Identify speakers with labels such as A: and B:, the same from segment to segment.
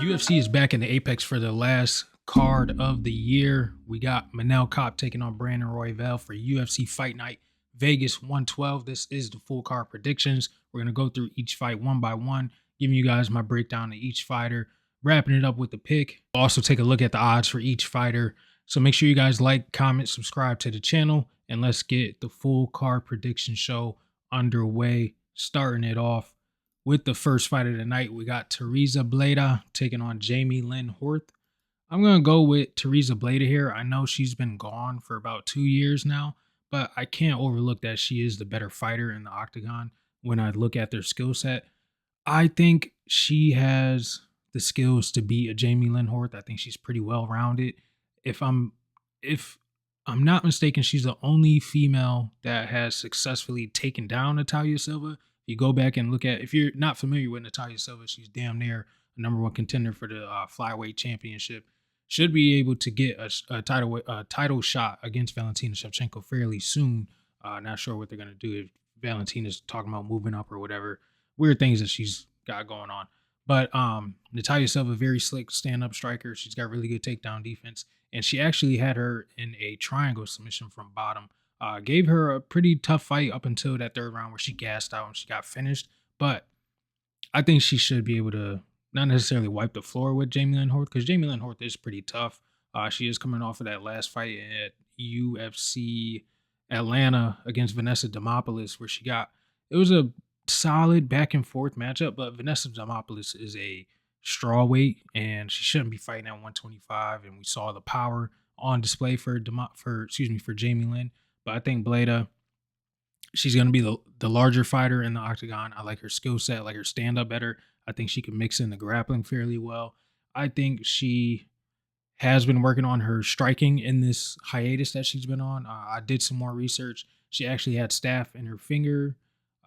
A: UFC is back in the Apex for the last card of the year. We got Kape taking on Brandon Royval for UFC Fight Night Vegas 112. This is the full card predictions. We're going to go through each fight one by one, giving you guys my breakdown of each fighter, wrapping it up with the pick. Also take a look at the odds for each fighter. So make sure you guys like, comment, subscribe to the channel, and let's get the full card prediction show underway. Starting it off with the first fight of the night, we got BLEDÁ taking on Jamie Lynn HORTH. I'm going to go with BLEDÁ here. I know she's been gone for about 2 years now, but I can't overlook that she is the better fighter in the octagon when I look at their skill set. I think she has the skills to beat a Jamie Lynn HORTH. I think she's pretty well-rounded. If I'm not mistaken, she's the only female that has successfully taken down Natalya Silva. You go back and look at, if you're not familiar with Natalya Silva, she's damn near a #1 contender for the flyweight championship. Should be able to get a title shot against Valentina Shevchenko fairly soon. Not sure what they're going to do if Valentina's talking about moving up or whatever. Weird things that she's got going on. But Natalya Silva, very slick stand-up striker. She's got really good takedown defense. And she actually had her in a triangle submission from bottom. Gave her a pretty tough fight up until that third round where she gassed out and she got finished. But I think she should be able to not necessarily wipe the floor with Jamie Lynn HORTH, because Jamie Lynn HORTH is pretty tough. She is coming off of that last fight at UFC Atlanta against Vanessa Demopoulos, where it was a solid back and forth matchup, but Vanessa Demopoulos is a strawweight and she shouldn't be fighting at 125. And we saw the power on display for Jamie Lynn. But I think BLEDÁ, she's going to be the larger fighter in the octagon. I like her skill set, I like her stand-up better. I think she can mix in the grappling fairly well. I think she has been working on her striking in this hiatus that she's been on. I did some more research. She actually had staph in her finger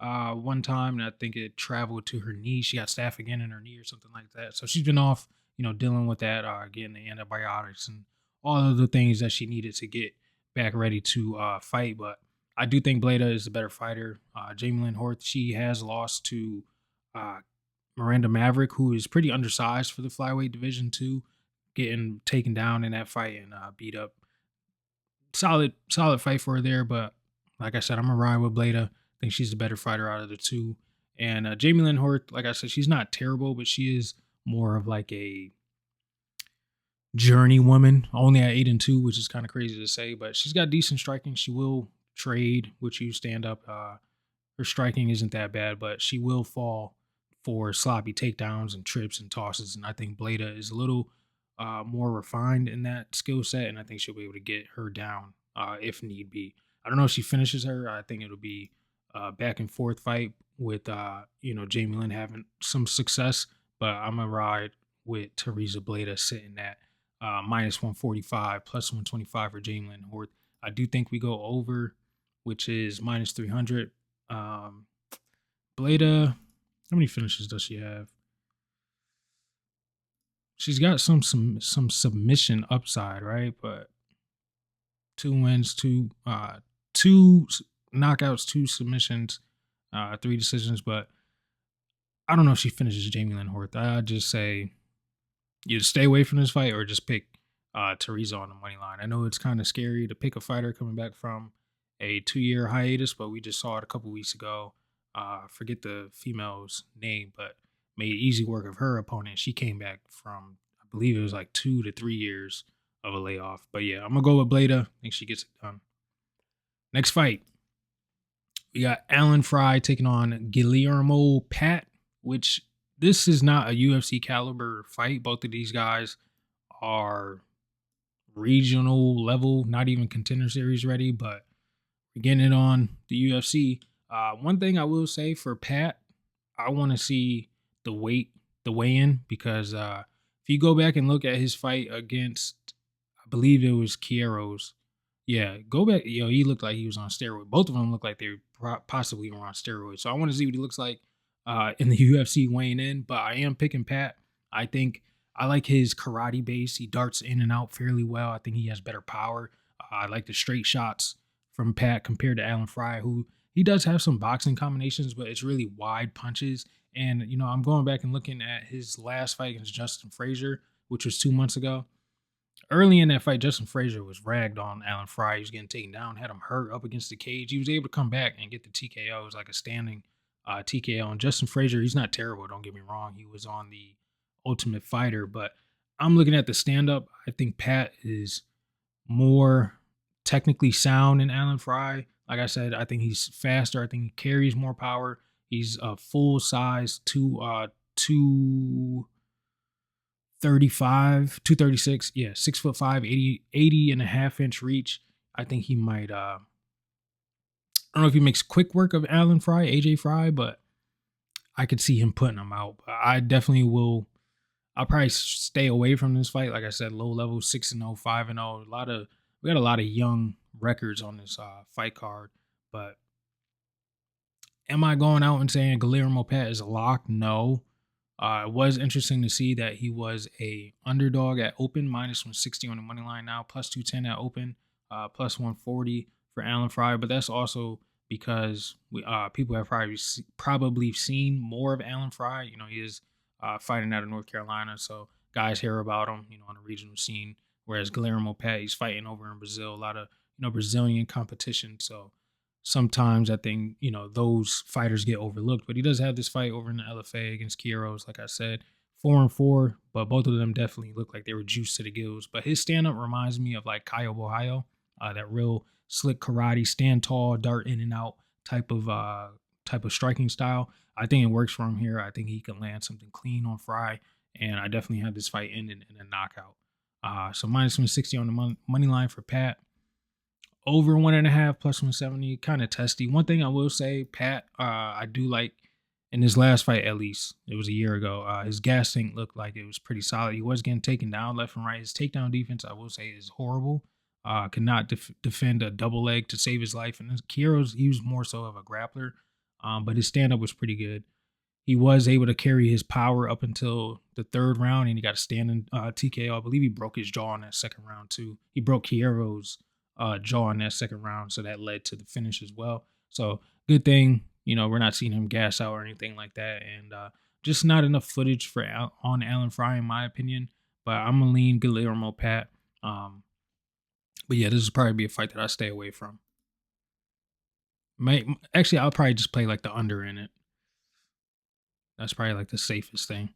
A: one time, and I think it traveled to her knee. She got staph again in her knee or something like that. So she's been off, dealing with that, getting the antibiotics and all of the things that she needed to get back ready to fight. But I do think BLEDÁ is the better fighter. Jamie Lynn HORTH, she has lost to Miranda Maverick, who is pretty undersized for the flyweight division too, getting taken down in that fight and beat up. Solid fight for her there, but like I said, I'm gonna ride with BLEDÁ. I think she's the better fighter out of the two. And Jamie Lynn HORTH, like I said, she's not terrible, but she is more of like a journey woman, only at 8-2, which is kind of crazy to say, but she's got decent striking. She will trade with you stand up. Her striking isn't that bad, but she will fall for sloppy takedowns and trips and tosses. And I think BLEDÁ is a little more refined in that skill set, and I think she'll be able to get her down if need be. I don't know if she finishes her. I think it'll be a back and forth fight with Jamie Lynn having some success, but I'm gonna ride with BLEDÁ sitting at -145, +125 for Jamie Lynn HORTH. I do think we go over, which is -300. BLEDÁ, how many finishes does she have? She's got some submission upside, right? But 2 wins, two knockouts, 2 submissions, 3 decisions. But I don't know if she finishes Jamie Lynn HORTH. I'd just say you stay away from this fight or just pick Teresa on the money line. I know it's kind of scary to pick a fighter coming back from a 2-year hiatus, but we just saw it a couple weeks ago. Forget the female's name, but made easy work of her opponent. She came back from, I believe it was like 2 to 3 years of a layoff. But yeah, I'm going to go with BLEDÁ. I think she gets it done. Next fight, we got FRYE taking on Guillermo Pat, which this is not a UFC caliber fight. Both of these guys are regional level, not even contender series ready, but we're getting it on the UFC. One thing I will say for Pat, I want to see the weigh-in, because if you go back and look at his fight against, I believe it was Kieros. Yeah, go back. He looked like he was on steroids. Both of them looked like they possibly were on steroids. So I want to see what he looks like in the UFC weighing in. But I am picking Pat. I think I like his karate base. He darts in and out fairly well. I think he has better power. I like the straight shots from Pat compared to FRYE, who he does have some boxing combinations, but it's really wide punches And, you know, I'm going back and looking at his last fight against Justin Frazier, which was 2 months ago. Early in that fight, Justin Frazier was ragged on Alan Frye. He was getting taken down, had him hurt up against the cage. He was able to come back and get the TKO. It was like a standing TKO. And Justin Frazier, he's not terrible, don't get me wrong. He was on the Ultimate Fighter. But I'm looking at the stand-up. I think Pat is more technically sound than Alan Frye. Like I said, I think he's faster. I think he carries more power. He's a full size 235, 236. Yeah, 6'5", 80 and a half inch reach. I think he might I don't know if he makes quick work of Alan Frye, AJ Frye, but I could see him putting him out. But I definitely will. I'll probably stay away from this fight. Like I said, low level, 6-0, 5-0. We got a lot of young records on this fight card. But am I going out and saying Guillermo Pat is a lock? No. It was interesting to see that he was a underdog at open, -160 on the money line now, +210 at open, +140 for Alan Frye. But that's also because people have probably seen more of Alan Frye. You know, he is fighting out of North Carolina, so guys hear about him, you know, on the regional scene. Whereas Guillermo Pat, he's fighting over in Brazil, a lot of, you know, Brazilian competition. So sometimes I think, you know, those fighters get overlooked. But he does have this fight over in the LFA against Quiros, like I said, 4-4. But both of them definitely look like they were juiced to the gills. But his stand-up reminds me of like Caio Borraio, that real slick karate, stand tall, dart in and out type of striking style. I think it works for him here. I think he can land something clean on Frye, and I definitely have this fight ending in a knockout. So -160 on the money line for Pat. Over 1.5 +170, kind of testy. One thing I will say, Pat, I do like in his last fight, at least it was a year ago. His gas tank looked like it was pretty solid. He was getting taken down left and right. His takedown defense, I will say, is horrible. Could not defend a double leg to save his life. And Quiros, he was more so of a grappler, but his stand up was pretty good. He was able to carry his power up until the third round, and he got a standing TKO. I believe he broke his jaw in that second round too. He broke Quiros' jaw in that second round, so that led to the finish as well. So good thing, you know, we're not seeing him gas out or anything like that, and just not enough footage on Alan Frye in my opinion. But I'm gonna lean Guillermo Pat. But yeah, this is probably be a fight that I stay away from. Actually, I'll probably just play like the under in it. That's probably like the safest thing.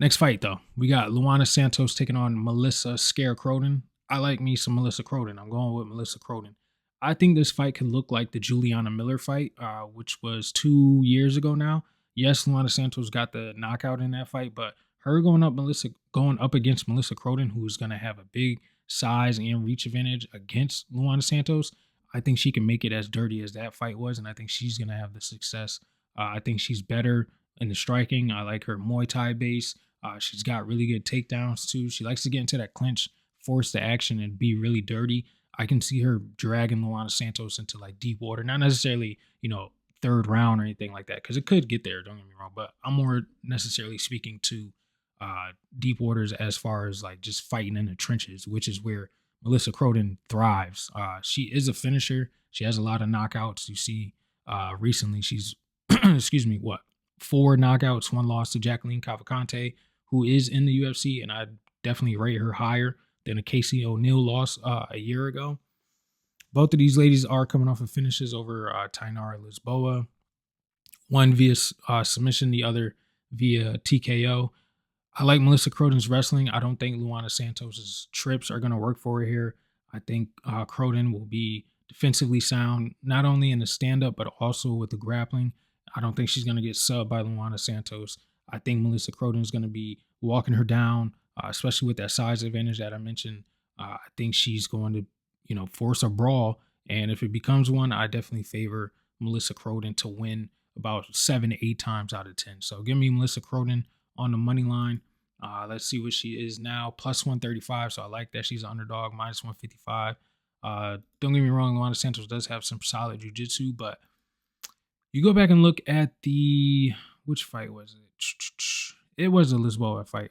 A: Next fight, though. We got Luana Santos taking on Melissa CRODEN. I like me some Melissa CRODEN. I'm going with Melissa CRODEN. I think this fight could look like the Juliana Miller fight, which was 2 years ago now. Yes, Luana Santos got the knockout in that fight, but her going up against Melissa CRODEN, who's going to have a big size and reach advantage against Luana Santos, I think she can make it as dirty as that fight was, and I think she's going to have the success. I think she's better in the striking. I like her Muay Thai base. She's got really good takedowns too. She likes to get into that clinch, force the action, and be really dirty. I can see her dragging Luana Santos into like deep water, not necessarily, you know, third round or anything like that, because it could get there, don't get me wrong, but I'm more necessarily speaking to deep waters as far as like just fighting in the trenches, which is where Melissa CRODEN thrives. She is a finisher. She has a lot of knockouts. You see recently she's excuse me, 4 knockouts, 1 loss to Jacqueline Cavalcante, who is in the UFC, and I definitely rate her higher than a Casey O'Neill loss a year ago. Both of these ladies are coming off of finishes over Tainara Lisboa. One via submission, the other via TKO. I like Melissa CRODEN's wrestling. I don't think Luana Santos' trips are going to work for her here. I think CRODEN will be defensively sound, not only in the stand-up, but also with the grappling. I don't think she's going to get subbed by Luana Santos. I think Melissa CRODEN is going to be walking her down, especially with that size advantage that I mentioned. I think she's going to, you know, force a brawl. And if it becomes one, I definitely favor Melissa CRODEN to win about 7 to 8 times out of 10. So give me Melissa CRODEN on the money line. Let's see what she is now. +135. So I like that. She's an underdog, -155. Don't get me wrong, Luana Santos does have some solid jiu-jitsu, but you go back and look at which fight was it? It was a Lisboa fight.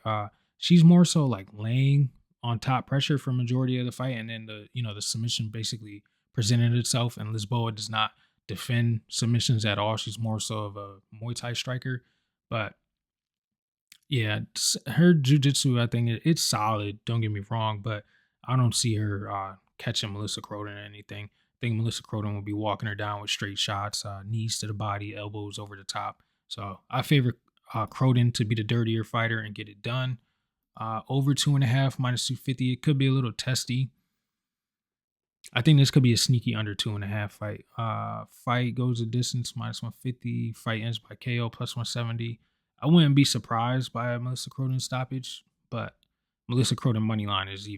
A: She's more so like laying on top pressure for majority of the fight, and then the submission basically presented itself, and Lisboa does not defend submissions at all. She's more so of a Muay Thai striker. But yeah, her jujitsu, I think it's solid. Don't get me wrong, but I don't see her catching Melissa Croden or anything. I think Melissa Croden will be walking her down with straight shots, knees to the body, elbows over the top. So I favor Croden to be the dirtier fighter and get it done. Over 2.5 minus 250. It could be a little testy. I think this could be a sneaky under 2.5 fight. Fight goes a distance minus 150. Fight ends by KO plus 170. I wouldn't be surprised by a Melissa Croden stoppage, but Melissa Croden money line is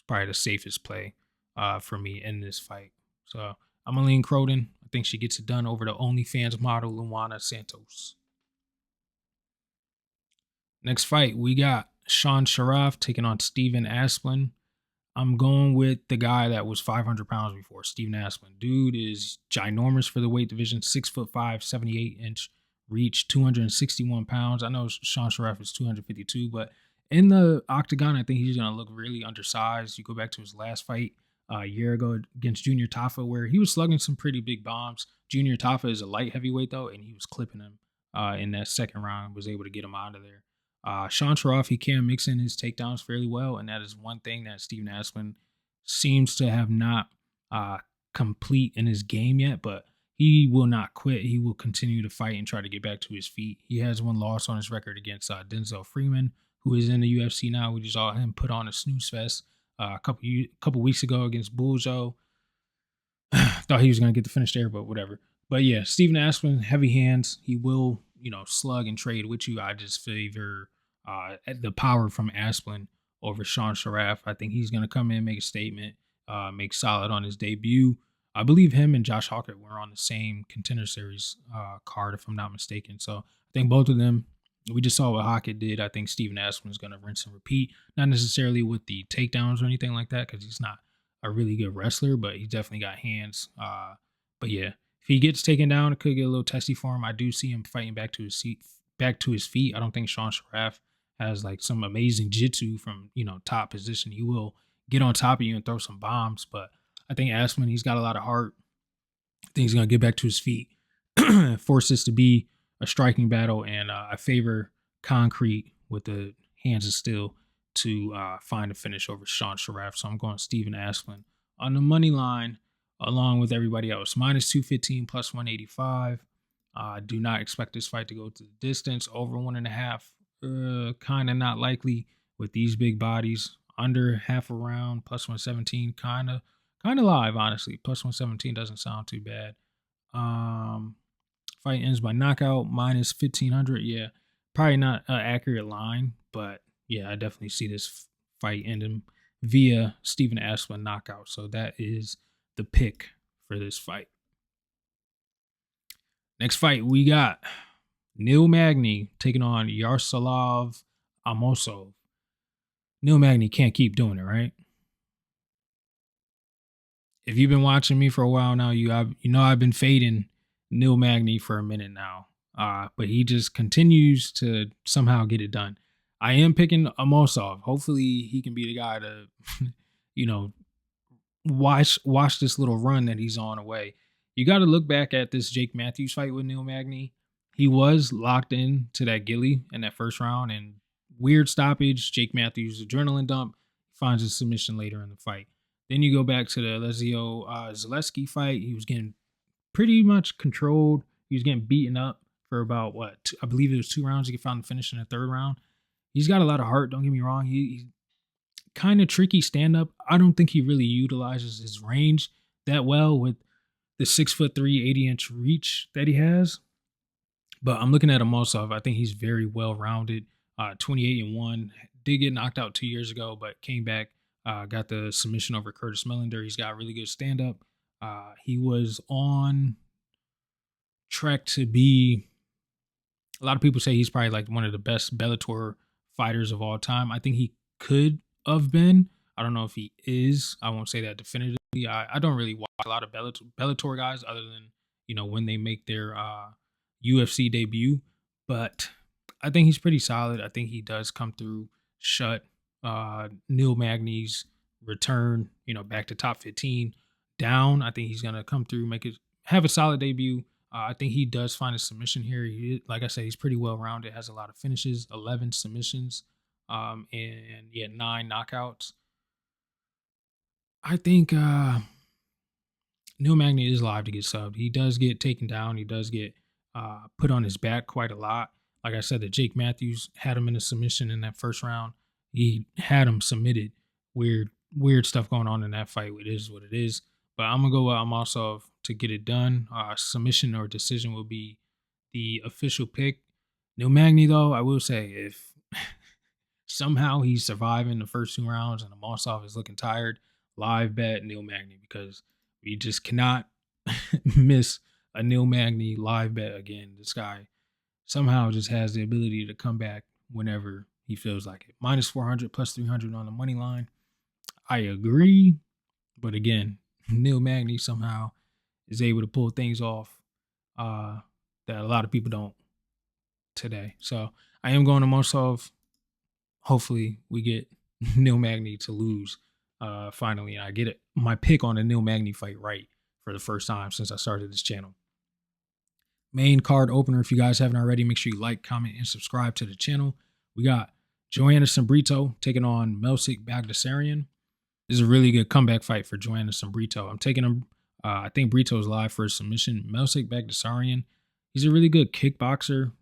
A: probably the safest play for me in this fight. So I'm gonna lean Croden. I think she gets it done over the OnlyFans model Luana Santos. Next fight, we got SHARAAF taking on Steven Asplund. I'm going with the guy that was 500 pounds before, Steven Asplund. Dude is ginormous for the weight division, 6'5", 78-inch reach, 261 pounds. I know SHARAAF is 252, but in the octagon, I think he's going to look really undersized. You go back to his last fight a year ago against Junior Tafa, where he was slugging some pretty big bombs. Junior Tafa is a light heavyweight, though, and he was clipping him in that second round, was able to get him out of there. SHARAAF, he can mix in his takedowns fairly well, and that is one thing that Steven Asplund seems to have not complete in his game yet, but he will not quit. He will continue to fight and try to get back to his feet. He has one loss on his record against Denzel Freeman, who is in the UFC now. We just saw him put on a snooze fest a couple weeks ago against Buljo. Thought he was going to get the finish there, but whatever. But yeah, Steven Asplund, heavy hands. He will, slug and trade with you. I just favor the power from Asplund over SHARAAF. I think he's going to come in, make a statement, make solid on his debut. I believe him and Josh Hawkett were on the same Contender Series card, if I'm not mistaken. So I think both of them, we just saw what Hawkett did. I think Steven Asplund is going to rinse and repeat, not necessarily with the takedowns or anything like that, because he's not a really good wrestler, but he definitely got hands. But yeah, if he gets taken down, it could get a little testy for him. I do see him fighting back to his feet. I don't think SHARAAF has like some amazing jitsu from top position. He will get on top of you and throw some bombs, but I think Asplund, he's got a lot of heart. I think he's gonna get back to his feet, force this to be a striking battle, and I favor concrete with the hands of steel to find a finish over SHARAAF. So I'm going Steven Asplund on the money line along with everybody else. Minus 215 plus 185. I do not expect this fight to go to the distance. Over 1.5, kind of not likely with these big bodies. Under half a round, plus 117, kind of live, honestly. Plus 117 doesn't sound too bad. Fight ends by knockout, minus 1,500. Yeah, probably not an accurate line, but yeah, I definitely see this fight ending via Steven Asplund knockout. So that is the pick for this fight. Next fight, we got Neil Magny taking on Yaroslav Amosov. Neil Magny can't keep doing it, right? If you've been watching me for a while now, you know I've been fading Neil Magny for a minute now. But he just continues to somehow get it done. I am picking Amosov. Hopefully he can be the guy to, watch this little run that he's on away. You got to look back at this Jake Matthews fight with Neil Magny. He was locked in to that ghillie in that first round, and weird stoppage. Jake Matthews adrenaline dump, finds a submission later in the fight. Then you go back to the LEMOS fight. He was getting pretty much controlled. He was getting beaten up for about I believe it was 2 rounds. He found the finish in the 3rd round. He's got a lot of heart. Don't get me wrong. He's kind of tricky stand up. I don't think he really utilizes his range that well with the 6'3", 80-inch reach that he has. But I'm looking at Amosov. I think he's very well rounded. 28-1. Did get knocked out 2 years ago, but came back. Got the submission over Curtis Millender. He's got really good stand up. He was on track to be. A lot of people say he's probably like one of the best Bellator fighters of all time. I think he could have been. I don't know if he is. I won't say that definitively. I don't really watch a lot of Bellator guys other than, when they make their UFC debut. But I think he's pretty solid. I think he does come through, shut Neil Magny's return, back to top 15 down. I think he's going to come through, have a solid debut, I think he does find a submission here. Like I said, he's pretty well rounded. Has a lot of finishes, 11 submissions, and yeah, 9 knockouts. I think Neil Magny is live to get subbed. He does get taken down. He does get put on his back quite a lot. Like I said, that Jake Matthews had him in a submission in that first round. He had him submitted. Weird stuff going on in that fight. It is what it is. But I'm gonna go with AMOSOV to get it done. Submission or decision will be the official pick. Neil Magny, though, I will say, if somehow he's surviving the first 2 rounds and AMOSOV is looking tired, live bet Neil Magny, because we just cannot miss a Neil Magny live bet again. This guy somehow just has the ability to come back whenever he feels like it. Minus 400, plus 300 on the money line. I agree. But again, Neil Magny somehow is able to pull things off that a lot of people don't today. So I am going to AMOSOV. Hopefully we get Neil Magny to lose finally. And I get it. My pick on the Neil Magny fight right for the first time since I started this channel. Main card opener. If you guys haven't already, make sure you like, comment, and subscribe to the channel. We got Joanderson Brito taking on BAGHDASARYAN. This is a really good comeback fight for Joanderson Brito. I'm taking him. I think Brito is live for a submission. BAGHDASARYAN, he's a really good kickboxer.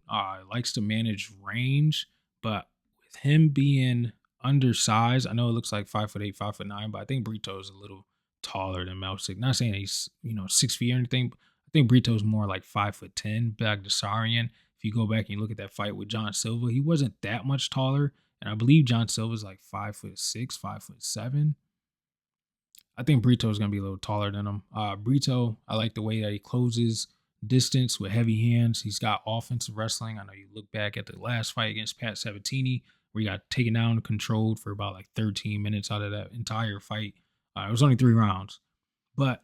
A: Likes to manage range, but with him being undersized, I know it looks like 5'8", 5'9", but I think Brito is a little taller than Melsick. Not saying he's 6 feet or anything, but I think Brito's more like 5'10". BAGHDASARYAN, if you go back and you look at that fight with John Silva, he wasn't that much taller, and I believe John Silva's like 5'6", 5'7". I think Brito is going to be a little taller than him. Brito, I like the way that he closes distance with heavy hands. He's got offensive wrestling. I know you look back at the last fight against Pat Sabatini, where he got taken down and controlled for about like 13 minutes out of that entire fight. It was only 3 rounds. But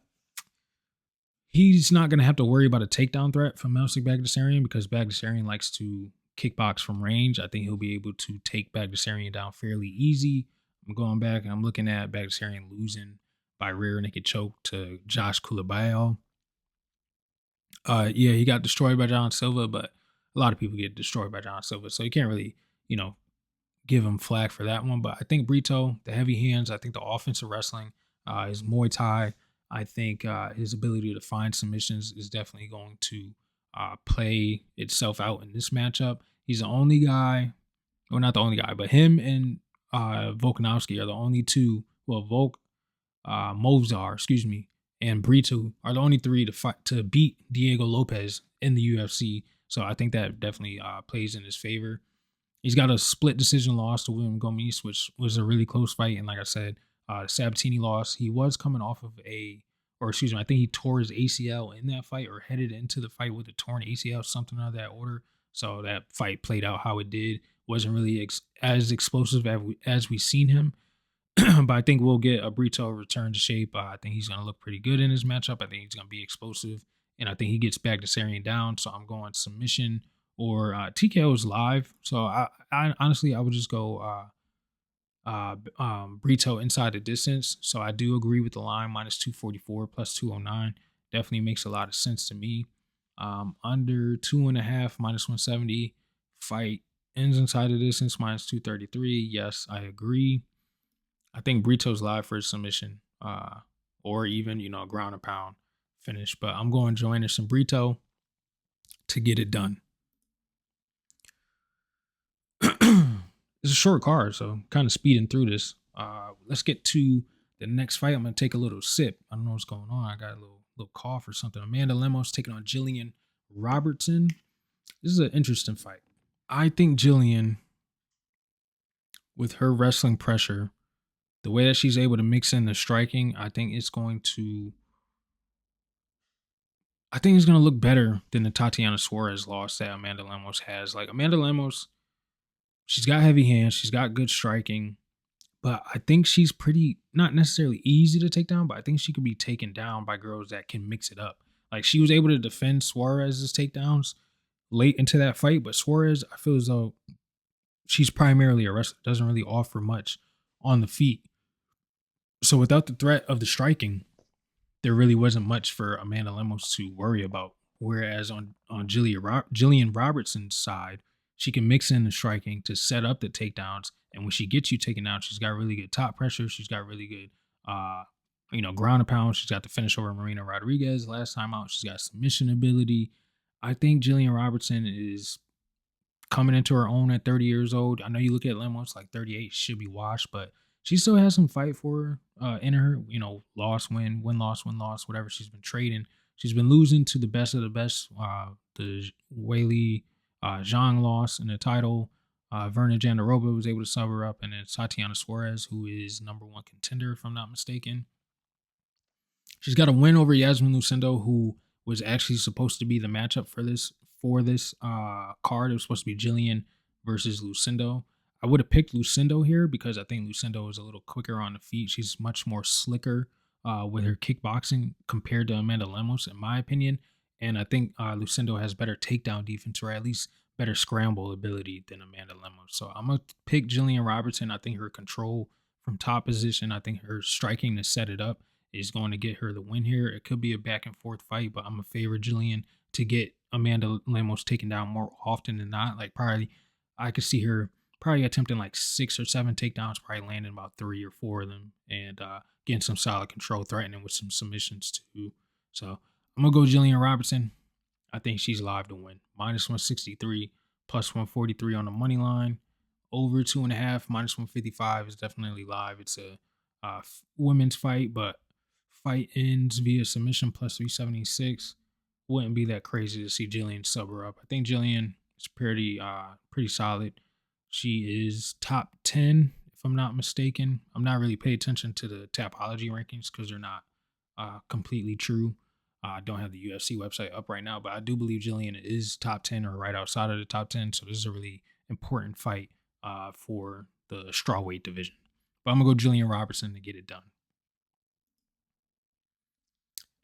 A: he's not going to have to worry about a takedown threat from BAGHDASARYAN because BAGHDASARYAN likes to kickbox from range. I think he'll be able to take BAGHDASARYAN down fairly easy. I'm going back and I'm looking at BAGHDASARYAN losing by rear naked choke to Josh Kulabayo. Yeah, he got destroyed by John Silva, but a lot of people get destroyed by John Silva, so you can't really, give him flack for that one. But I think Brito, the heavy hands, I think the offensive wrestling, his Muay Thai, I think his ability to find submissions is definitely going to play itself out in this matchup. He's the only guy, well, not the only guy, but him and Volkanovski are the only two. Well, Movsar, and Brito are the only 3 to beat Diego Lopez in the UFC. So I think that definitely plays in his favor. He's got a split decision loss to William Gomis, which was a really close fight. And like I said, the Sabatini loss, he was coming off of I think he tore his ACL in that fight or headed into the fight with a torn ACL, something of that order. So that fight played out how it did. Wasn't really as explosive as we've seen him. But I think we'll get a Brito return to shape. I think he's going to look pretty good in his matchup. I think he's going to be explosive. And I think he gets BAGHDASARYAN down. So I'm going submission or TKO is live. So I honestly, I would just go Brito inside the distance. So I do agree with the line, minus 244, plus 209. Definitely makes a lot of sense to me. Under 2.5, minus 170. Fight ends inside the distance, minus 233. Yes, I agree. I think Brito's live for a submission, or even, a ground and pound finish. But I'm going Joanderson Brito to get it done. It's a short card, so kind of speeding through this. Let's get to the next fight. I'm going to take a little sip. I don't know what's going on. I got a little cough or something. Amanda Lemos taking on Jillian Robertson. This is an interesting fight. I think Jillian, with her wrestling pressure, the way that she's able to mix in the striking, I think it's going to look better than the Tatiana Suarez loss that Amanda Lemos has. Like, Amanda Lemos, she's got heavy hands, she's got good striking, but I think she's pretty, not necessarily easy to take down, but I think she could be taken down by girls that can mix it up. Like, she was able to defend Suarez's takedowns late into that fight, but Suarez, I feel as though she's primarily a wrestler, doesn't really offer much on the feet. So without the threat of the striking, there really wasn't much for Amanda Lemos to worry about Whereas on Jillian Robertson's side, she can mix in the striking to set up the takedowns, and when she gets you taken down, she's got really good top pressure. She's got really good, ground and pound. She's got the finish over Marina Rodriguez last time out. She's got submission ability. I think Jillian Robertson is coming into her own at 30 years old. I know you look at Lemos, like 38, should be washed, but she still has some fight for her in her. Loss, win, loss, whatever she's been trading. She's been losing to the best of the best. The Weili Zhang loss in the title. Verna Jandiroba was able to sub her up, and then Tatiana Suarez, who is #1 contender, if I'm not mistaken. She's got a win over Yasmin Lucindo, who was actually supposed to be the matchup for this card. It was supposed to be Jillian versus Lucindo. I would have picked Lucindo here because I think Lucindo is a little quicker on the feet. She's much more slicker with her kickboxing compared to Amanda Lemos, in my opinion. And I think Lucindo has better takedown defense, or at least better scramble ability than Amanda Lemos. So I'm going to pick Jillian Robertson. I think her control from top position, I think her striking to set it up is going to get her the win here. It could be a back and forth fight, but I'm going to favor Jillian to get Amanda Lemos taken down more often than not. Like, probably I could see her probably attempting like 6 or 7 takedowns, probably landing about 3 or 4 of them, and getting some solid control, threatening with some submissions too. So I'm going to go Jillian Robertson. I think she's live to win. -163, +143 on the money line. Over 2.5, -155 is definitely live. It's a women's fight, but fight ends via submission +376. Wouldn't be that crazy to see Jillian sub her up. I think Jillian is pretty solid. She is top 10, if I'm not mistaken. I'm not really paying attention to the Tapology rankings because they're not completely true. I don't have the UFC website up right now, but I do believe Jillian is top 10 or right outside of the top 10. So this is a really important fight for the strawweight division. But I'm going to go Jillian Robertson to get it done.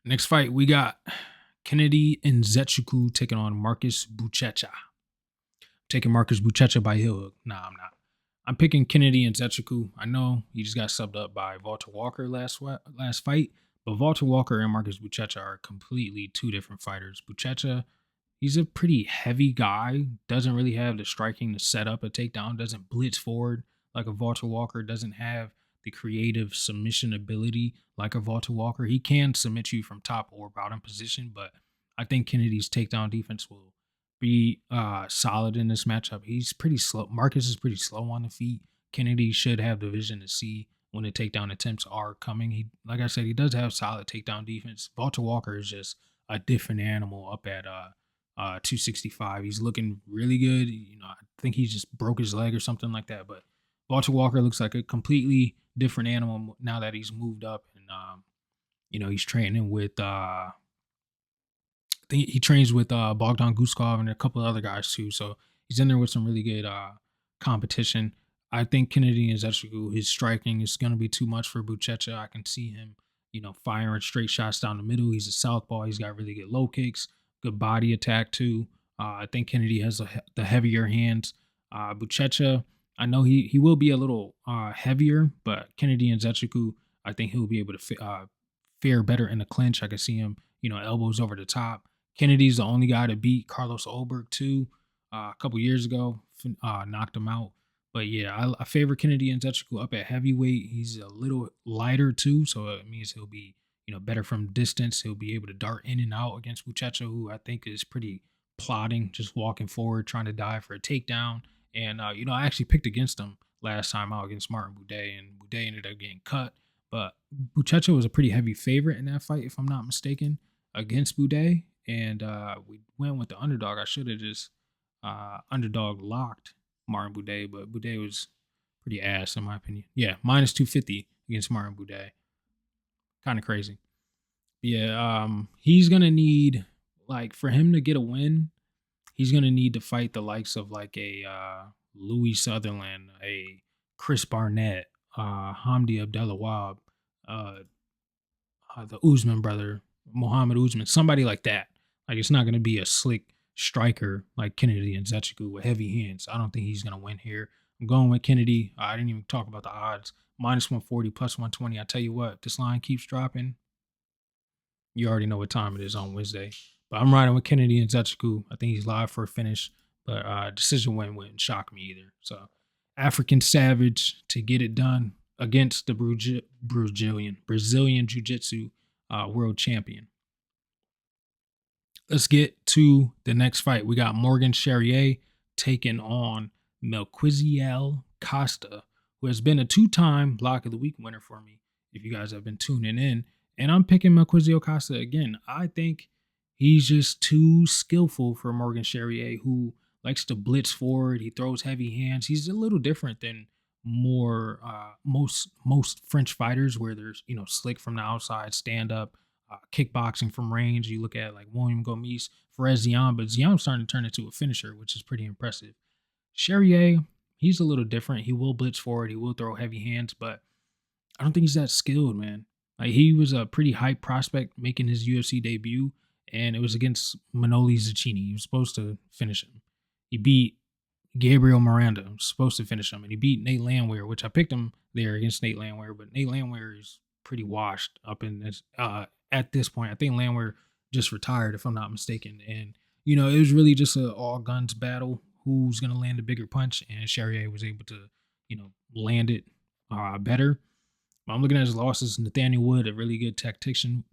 A: Next fight, we got K.NZECHEWKU taking on Marcus Buchecha. Taking Marcus Buchecha by heel hook. Nah, I'm not. I'm picking K.NZECHEWKU. I know he just got subbed up by Walter Walker last fight, but Walter Walker and Marcus Buchecha are completely two different fighters. Buchecha, he's a pretty heavy guy, doesn't really have the striking to set up a takedown, doesn't blitz forward like a Walter Walker, doesn't have the creative submission ability like a Walter Walker. He can submit you from top or bottom position, but I think Kennedy's takedown defense will be solid in this matchup. He's pretty slow. Marcus is pretty slow on the feet. Kennedy should have the vision to see when the takedown attempts are coming. He, like I said, he does have solid takedown defense. Walter Walker is just a different animal up at 265. He's looking really good. I think he just broke his leg or something like that. But Walter Walker looks like a completely different animal now that he's moved up, and he's training with. I think he trains with Bogdan Guskov and a couple of other guys too. So he's in there with some really good competition. I think K.NZECHEWKU, his striking is going to be too much for Buchecha. I can see him, firing straight shots down the middle. He's a southpaw. He's got really good low kicks, good body attack too. I think Kennedy has the heavier hands. Buchecha, I know he will be a little heavier, but K.NZECHEWKU, I think he'll be able to fare better in the clinch. I can see him, elbows over the top. Kennedy's the only guy to beat Carlos Ulberg too a couple years ago, knocked him out. But yeah, I favor K.NZECHEWKU up at heavyweight. He's a little lighter too, so it means he'll be better from distance. He'll be able to dart in and out against Buchecha, who I think is pretty plodding, just walking forward, trying to dive for a takedown. And I actually picked against him last time out against Martin Buday, and Buday ended up getting cut. But Buchecha was a pretty heavy favorite in that fight, if I'm not mistaken, against Buday. And we went with the underdog. I should have just underdog locked Martin Buday, but Buday was pretty ass in my opinion. Yeah, -250 against Martin Buday. Kind of crazy. Yeah, he's gonna need, like, for him to get a win, he's gonna need to fight the likes of like a Louis Sutherland, a Chris Barnett, Hamdi Abdelawab, the Usman brother, Mohammed Usman, somebody like that. Like, it's not gonna be a slick striker like K.NZECHEWKU with heavy hands. I don't think he's gonna win here. I'm going with Kennedy. I didn't even talk about the odds. -140, +120. I tell you what, this line keeps dropping. You already know what time it is on Wednesday. But I'm riding with K.NZECHEWKU. I think he's live for a finish, but decision win wouldn't shock me either. So African Savage to get it done against the Brazilian Jiu-Jitsu world champion. Let's get to the next fight. We got Morgan Charrière taking on Costa, who has been a 2-time Block of the Week winner for me, if you guys have been tuning in. And I'm picking Costa again. I think he's just too skillful for Morgan Charrière, who likes to blitz forward. He throws heavy hands. He's a little different than most French fighters, where there's slick from the outside, stand up, kickboxing from range. You look at like William Gomis, Fares Zion, but Zion's starting to turn into a finisher, which is pretty impressive. Charrière, he's a little different. He will blitz forward. He will throw heavy hands, but I don't think he's that skilled, man. Like, he was a pretty hype prospect making his UFC debut, and it was against Manoli Zucchini. He was supposed to finish him. He beat Gabriel Miranda, was supposed to finish him, and he beat Nate Landwehr, which I picked him there against Nate Landwehr, but Nate Landwehr is pretty washed up in this at this point. I think Landwehr just retired, if I'm not mistaken, and it was really just an all guns battle. Who's gonna land a bigger punch? And Charrière was able to, land it better. I'm looking at his losses. Nathaniel Wood, a really good tactician,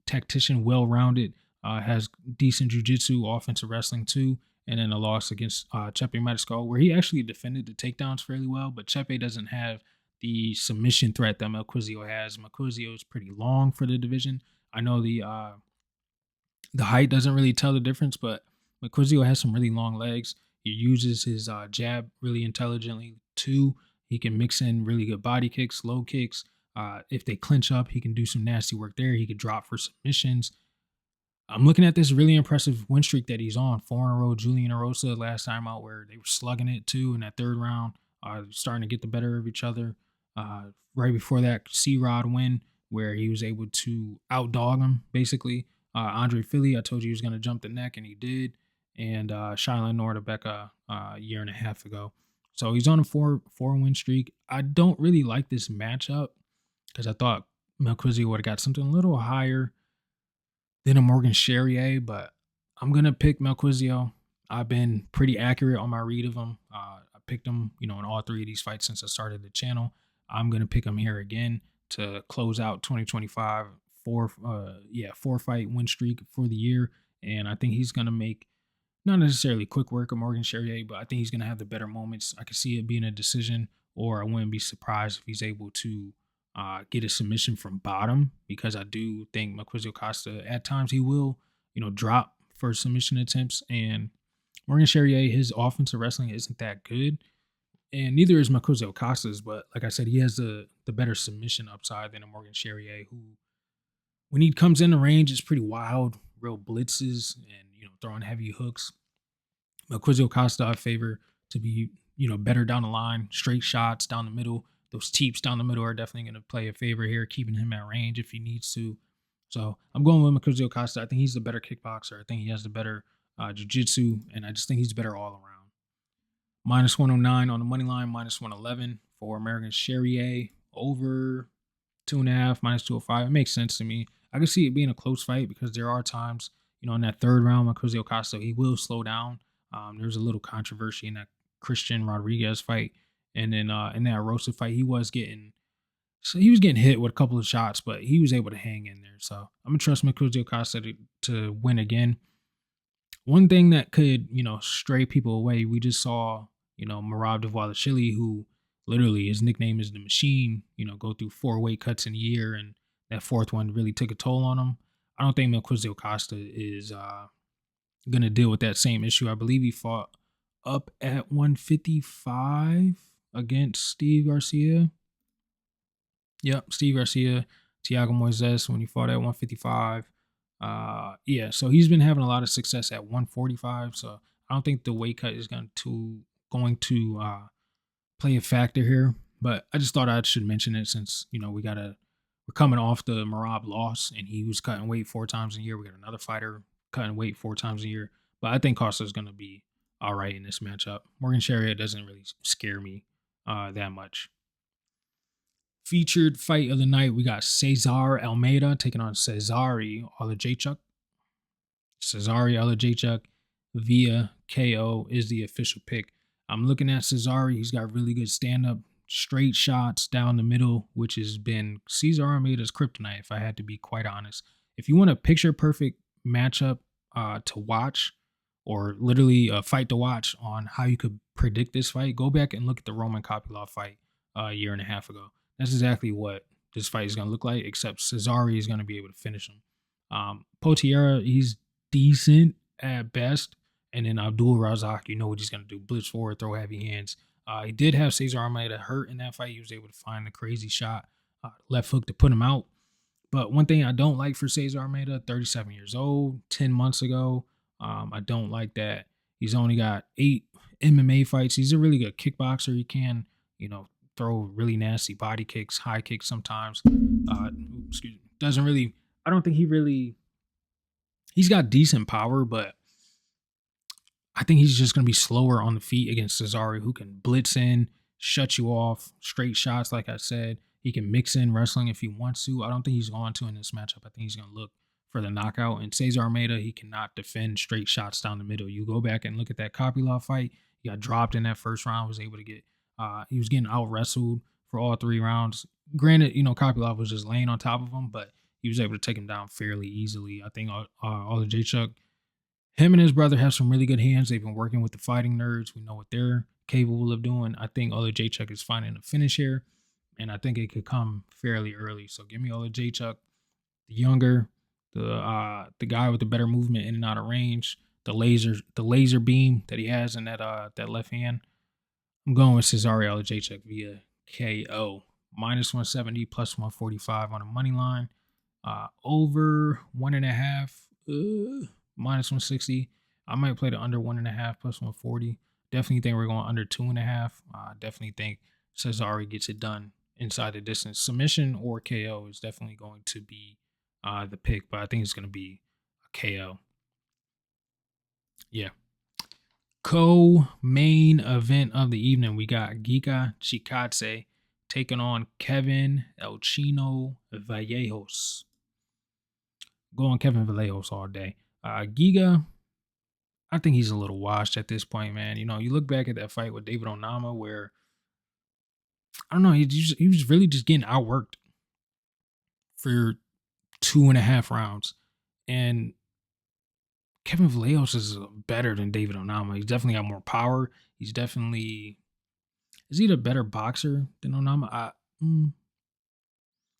A: well-rounded, has decent jiu-jitsu, offensive wrestling too. And then a loss against Chepe Mariscal, where he actually defended the takedowns fairly well, but Chepe doesn't have the submission threat that Melquizio has. Melquizio is pretty long for the division. I know the height doesn't really tell the difference, but Melquizio has some really long legs. He uses his jab really intelligently too. He can mix in really good body kicks, low kicks. If they clinch up, he can do some nasty work there. He could drop for submissions. I'm looking at this really impressive win streak that he's on. 4 in a row. Julian Erosa last time out, where they were slugging it too in that third round, starting to get the better of each other. Right before that, C-Rod win, where he was able to outdog him, basically. Andre Philly, I told you he was going to jump the neck, and he did. And Shailin Nordabeka a year and a half ago. So he's on a 4-win streak. I don't really like this matchup because I thought Melquizio would have got something a little higher than a Morgan Charrière, but I'm going to pick Melquizio. I've been pretty accurate on my read of him. I picked him, in all 3 of these fights since I started the channel. I'm going to pick him here again to close out 2025, 4-fight win streak for the year. And I think he's going to make not necessarily quick work of Morgan Charrière, but I think he's going to have the better moments. I could see it being a decision, or I wouldn't be surprised if he's able to get a submission from bottom, because I do think Costa, at times, he will, drop for submission attempts. And Morgan Charrière, his offensive wrestling isn't that good, and neither is Costa's. But like I said, he has the better submission upside than a Morgan Charrière, who, when he comes in the range, is pretty wild, real blitzes, and throwing heavy hooks. Costa, I favor to be better down the line, straight shots down the middle. Those teeps down the middle are definitely going to play a favor here, keeping him at range if he needs to. So I'm going with Costa. I think he's the better kickboxer. I think he has the better jiu-jitsu, and I just think he's better all around. -109 on the money line, -111 for Morgan Charrière, over 2.5, -205. It makes sense to me. I can see it being a close fight, because there are times, in that third round, Costa, he will slow down. There's a little controversy in that Christian Rodriguez fight. And then in that Rosa fight, he was getting hit with a couple of shots, but he was able to hang in there. So I'm going to trust Costa to win again. One thing that could, stray people away, we just saw, Merab Dvalishvili, who literally his nickname is the Machine, go through 4 weight cuts in a year, and that 4th one really took a toll on him. I don't think Costa is going to deal with that same issue. I believe he fought up at 155 against Steve Garcia. Yep, Steve Garcia, Thiago Moises, when he fought at 155. So he's been having a lot of success at 145. So I don't think the weight cut is going to play a factor here. But I just thought I should mention it, since we're coming off the Merab loss, and he was cutting weight 4 times a year. We got another fighter cutting weight 4 times a year. But I think Costa is going to be all right in this matchup. Morgan Charrière doesn't really scare me that much. Featured fight of the night, we got Cesar Almeida taking on Cesare Oleksiejczuk. Cesare Alejechuk via KO is the official pick. I'm looking at Cesare. He's got really good stand-up, straight shots down the middle, which has been Cesar Almeida's kryptonite, if I had to be quite honest. If you want a picture-perfect matchup to watch, or literally a fight to watch on how you could predict this fight, go back and look at the Roman Kopylov fight a year and a half ago. That's exactly what this fight is going to look like, except Cesare is going to be able to finish him. Potiera, he's decent at best. And then Abdul Razak, you know what he's going to do. Blitz forward, throw heavy hands. He did have Cesar Almeida hurt in that fight. He was able to find the crazy shot, left hook to put him out. But one thing I don't like for Cesar Almeida, 37 years old, 10 months ago. I don't like that. He's only got 8 MMA fights. He's a really good kickboxer. He can, throw really nasty body kicks, high kicks sometimes. Excuse me. Doesn't really, I don't think he's got decent power, but I think he's just going to be slower on the feet against Cesare, who can blitz in, shut you off, straight shots, like I said. He can mix in wrestling if he wants to. I don't think he's going to in this matchup. I think he's going to look for the knockout. And Cesar Almeida, he cannot defend straight shots down the middle. You go back and look at that Kopylov fight. He got dropped in that first round, was able to get, he was getting out wrestled for all 3 rounds. Granted, Kopylov was just laying on top of him, but he was able to take him down fairly easily. I think Alejechuk, him and his brother have some really good hands. They've been working with the fighting nerds. We know what they're capable of doing. I think Alejechuk is finding a finish here, and I think it could come fairly early. So give me Alejechuk, the younger, the guy with the better movement in and out of range, the laser beam that he has in that left hand. I'm going with Cesare Alejechuk via KO. -170, +145 on the money line. Over 1.5, -160. I might play the under 1.5 +140. Definitely think we're going under 2.5. Definitely think Cesare gets it done inside the distance. Submission or KO is definitely going to be the pick, but I think it's going to be a KO. Yeah. Co-main event of the evening, we got Giga Chikadze taking on Kevin El Chino Vallejos. Going Kevin Vallejos all day. Giga, I think he's a little washed at this point, man. You look back at that fight with David Onama where, I don't know, he was really just getting outworked for 2.5 rounds. And Kevin Vallejos is better than David Onama. He's definitely got more power. Is he a better boxer than Onama?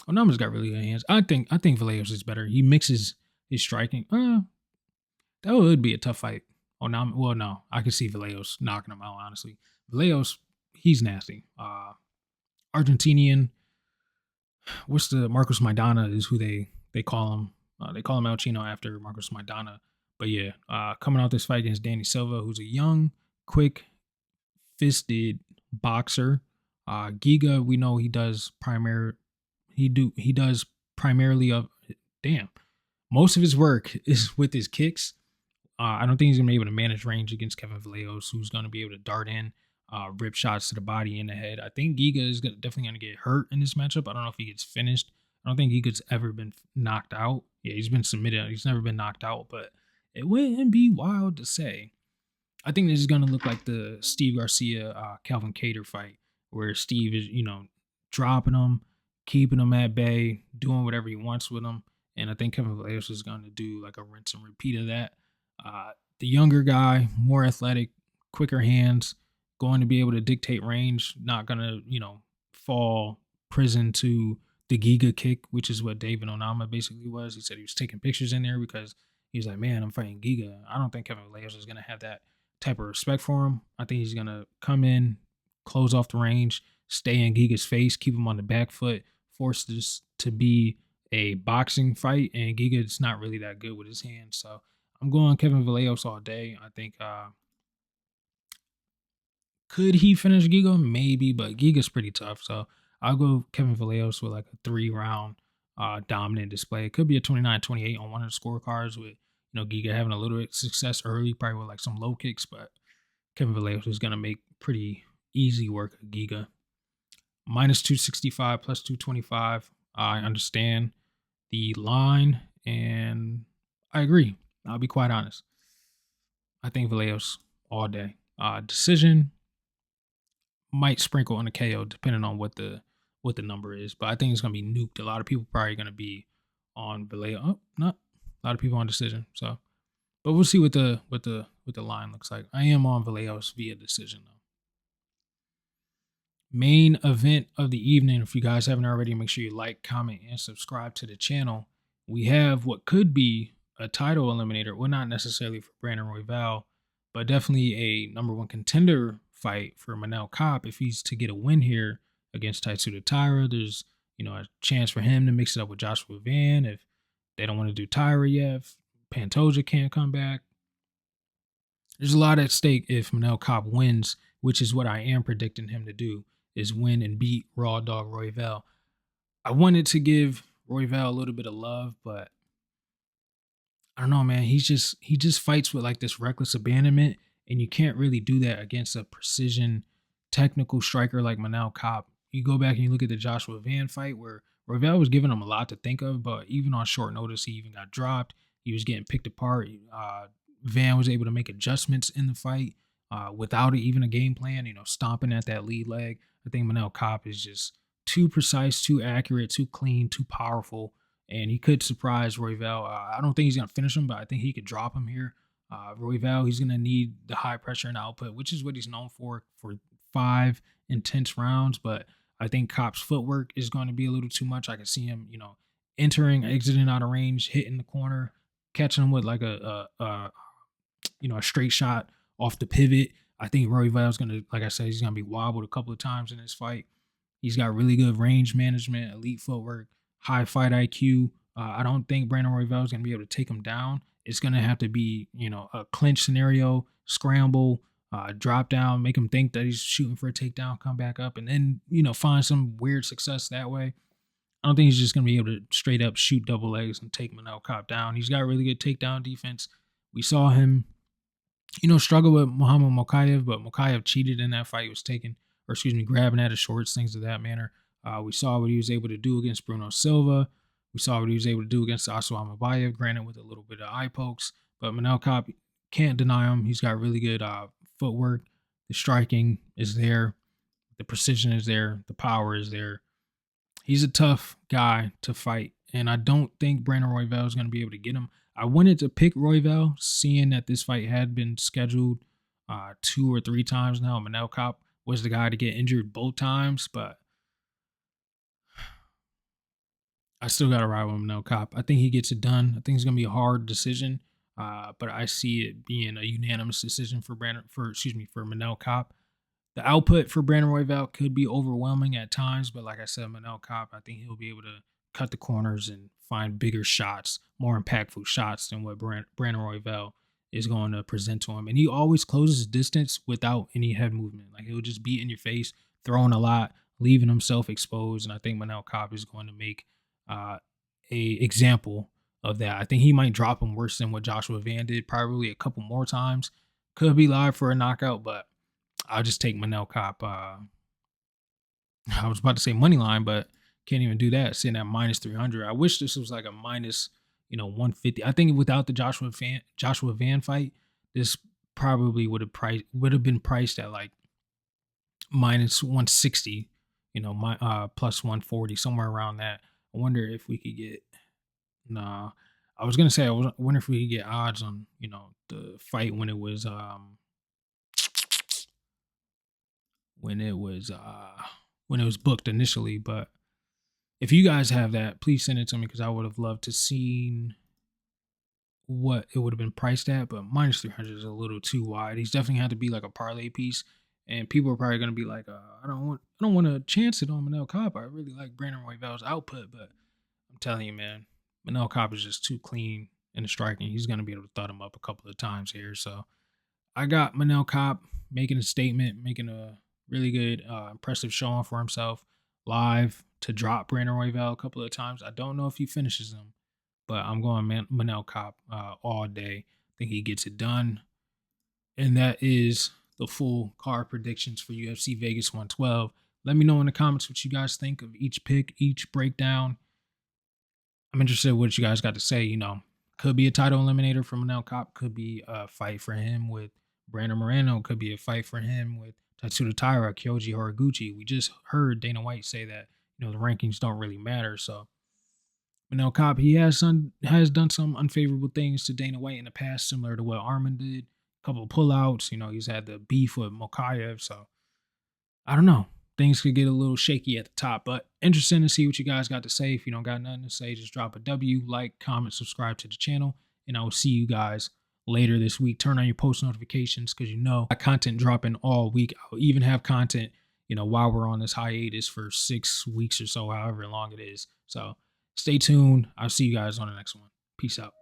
A: Onama's got really good hands. I think Vallejos is better. He mixes his striking. That would be a tough fight. Onama, well, no, I could see Vallejos knocking him out. Honestly, Vallejos, he's nasty. Argentinian. What's the Marcos Maidana is who they call him. They call him El Chino after Marcos Maidana. But yeah, coming out this fight against Danny Silva, who's a young, quick-fisted boxer. Giga, we know he does primarily most of his work is with his kicks. I don't think he's gonna be able to manage range against Kevin Vallejos, who's gonna be able to dart in, rip shots to the body and the head. I think Giga is definitely gonna get hurt in this matchup. I don't know if he gets finished. I don't think Giga's ever been knocked out. Yeah, he's been submitted. He's never been knocked out, but it wouldn't be wild to say. I think this is going to look like the Steve Garcia, Calvin Kattar fight, where Steve is, dropping him, keeping him at bay, doing whatever he wants with him. And I think Kevin Vallejos is going to do like a rinse and repeat of that. The younger guy, more athletic, quicker hands, going to be able to dictate range, not going to, fall prison to the Giga kick, which is what David Onama basically was. He said he was taking pictures in there because he was like, man, I'm fighting Giga. I don't think Kevin Vallejos is going to have that type of respect for him. I think he's going to come in, close off the range, stay in Giga's face, keep him on the back foot, force this to be a boxing fight. And Giga's not really that good with his hands. So I'm going Kevin Vallejos all day. I think, could he finish Giga? Maybe, but Giga's pretty tough. So I'll go Kevin Vallejos with like a 3-round dominant display. It could be a 29-28 on one of the scorecards with, Giga having a little bit of success early, probably with like some low kicks, but Kevin Vallejos is going to make pretty easy work of Giga. -265, +225. I understand the line, and I agree. I'll be quite honest. I think Vallejos all day. Decision might sprinkle on the KO depending on what the number is, but I think it's gonna be nuked. A lot of people probably gonna be on Vallejos. Oh, not a lot of people on decision. So, but we'll see what the line looks like. I am on Vallejos via decision though. Main event of the evening. If you guys haven't already, make sure you like, comment, and subscribe to the channel. We have what could be a title eliminator. Well, not necessarily for Brandon Royval, but definitely a #1 contender fight for Manel Kape. If he's to get a win here against Taitsuda Taira, there's a chance for him to mix it up with Joshua Van. If they don't want to do Taira yet, if Pantoja can't come back, there's a lot at stake if Manel Kape wins, which is what I am predicting him to do, is win and beat Raw Dog Royval. I wanted to give Royval a little bit of love, but I don't know, man. He just fights with like this reckless abandonment, and you can't really do that against a precision technical striker like Manel Kape. You go back and you look at the Joshua Van fight where Royval was giving him a lot to think of, but even on short notice, he even got dropped. He was getting picked apart. Van was able to make adjustments in the fight without even a game plan, stomping at that lead leg. I think Manel Kape is just too precise, too accurate, too clean, too powerful, and he could surprise Royval. I don't think he's going to finish him, but I think he could drop him here. Royval, he's going to need the high pressure and output, which is what he's known for 5 intense rounds, but I think Kape's footwork is going to be a little too much. I can see him, entering, exiting out of range, hitting the corner, catching him with like a straight shot off the pivot. I think Royval's going to, like I said, he's going to be wobbled a couple of times in this fight. He's got really good range management, elite footwork, high fight IQ. I don't think Brandon Royval is going to be able to take him down. It's going to have to be, a clinch scenario, scramble, drop down, make him think that he's shooting for a takedown, come back up, and then, find some weird success that way. I don't think he's just going to be able to straight up shoot double legs and take Manel Kape down. He's got really good takedown defense. We saw him, struggle with Muhammad Mokaev, but Mokaev cheated in that fight. He was grabbing at his shorts, things of that manner. We saw what he was able to do against Bruno Silva. We saw what he was able to do against Asu Amabayev, granted with a little bit of eye pokes. But Manel Kape, can't deny him. He's got really good footwork. The striking is there. The precision is there. The power is there. He's a tough guy to fight. And I don't think Brandon Royval is going to be able to get him. I wanted to pick Royval, seeing that this fight had been scheduled 2 or 3 times now. Manel Kape was the guy to get injured both times, but I still got to ride with Manel Kape. I think he gets it done. I think it's going to be a hard decision, but I see it being a unanimous decision for Manel Kape. The output for Brandon Royval could be overwhelming at times, but like I said, Manel Kape, I think he'll be able to cut the corners and find bigger shots, more impactful shots than what Brandon Royval is going to present to him. And he always closes distance without any head movement. Like, he'll just be in your face, throwing a lot, leaving himself exposed. And I think Manel Kape is going to make a example of that. I think he might drop him worse than what Joshua Van did, probably a couple more times. Could be live for a knockout, but I'll just take Manel Kape. I was about to say money line, but can't even do that, sitting at -300. I wish this was like a minus, 150. I think without the Joshua Van fight, this probably would have been priced at like -160, plus 140, somewhere around that. I wonder if we could get. Nah, I was gonna say I wonder if we could get odds on the fight when it was booked initially, but if you guys have that, please send it to me because I would have loved to seen what it would have been priced at. But -300 is a little too wide. He's definitely had to be like a parlay piece, and people are probably gonna be like, I don't want to chance it on Manel Kape. I really like Brandon Royval's output, but I'm telling you, man, Manel Kape is just too clean in the striking. He's gonna be able to thud him up a couple of times here. So I got Manel Kape making a statement, making a really good, impressive showing for himself live to drop Brandon Royval a couple of times. I don't know if he finishes him, but I'm going Manel Kape all day. I think he gets it done. And that is the full card predictions for UFC Vegas 112. Let me know in the comments what you guys think of each pick, each breakdown. I'm interested in what you guys got to say, Could be a title eliminator for Manel Kape. Could be a fight for him with Brandon Moreno. Could be a fight for him with Tatsuda Taira, Kyoji Horiguchi. We just heard Dana White say that, you know, the rankings don't really matter. So Manel Kape, he has done some unfavorable things to Dana White in the past, similar to what Arman did. A couple of pullouts. You know, he's had the beef with Mokaev. So I don't know. Things could get a little shaky at the top, but interesting to see what you guys got to say. If you don't got nothing to say, just drop a W, like, comment, subscribe to the channel, and I will see you guys later this week. Turn on your post notifications because you know I content dropping all week. I'll even have content, you know, while we're on this hiatus for 6 weeks or so, however long it is. So stay tuned. I'll see you guys on the next one. Peace out.